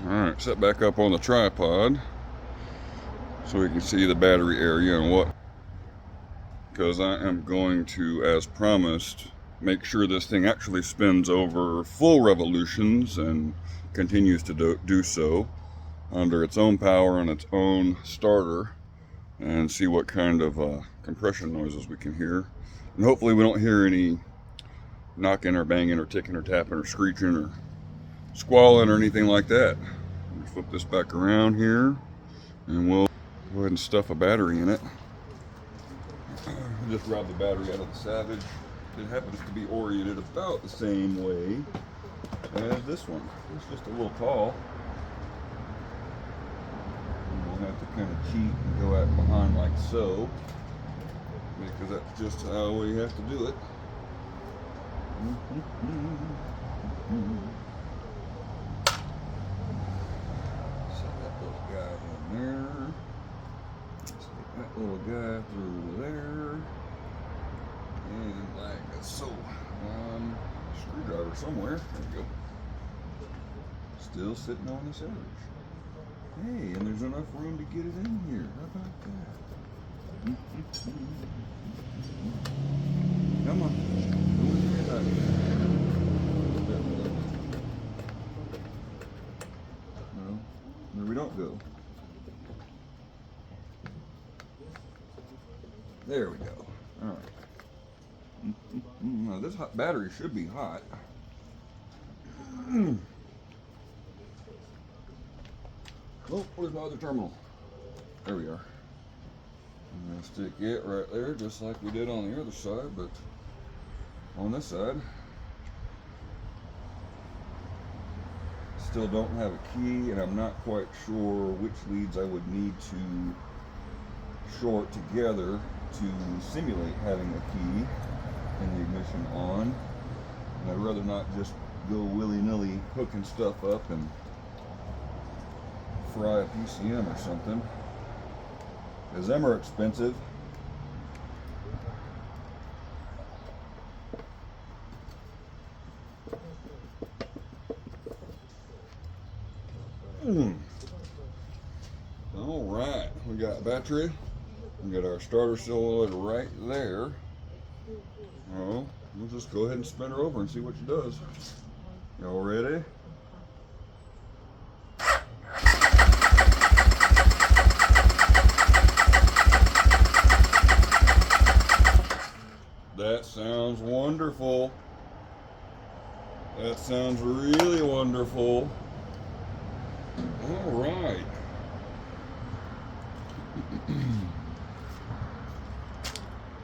Alright, set back up on the tripod so we can see the battery area and what, because I am going to, as promised, make sure this thing actually spins over full revolutions and continues to do so under its own power and its own starter, and see what kind of compression noises we can hear. And hopefully we don't hear any knocking or banging or ticking or tapping or screeching or squalling or anything like that. Let me flip this back around here and we'll go ahead and stuff a battery in it. Just robbed the battery out of the Savage. It happens to be oriented about the same way as this one. It's just a little tall. And we'll have to kind of cheat and go out behind like so, because that's just how we have to do it. Set that little guy in there. Stick that little guy through there. And like so. Screwdriver somewhere. There we go. Still sitting on this edge. Hey, and there's enough room to get it in here. How about that? Come on. No, there we don't go. There we go. All right. Now this hot battery should be hot. Oh, where's my other terminal? There we are. I'm gonna stick it right there, just like we did on the other side, but on this side, still don't have a key, and I'm not quite sure which leads I would need to short together to simulate having a key and the ignition on. And I'd rather not just go willy-nilly hooking stuff up and fry a PCM or something, because them are expensive. All right, we got battery. We got our starter cylinder right there. Oh, we'll just go ahead and spin her over and see what she does. Y'all ready? That sounds wonderful. That sounds really wonderful. All right.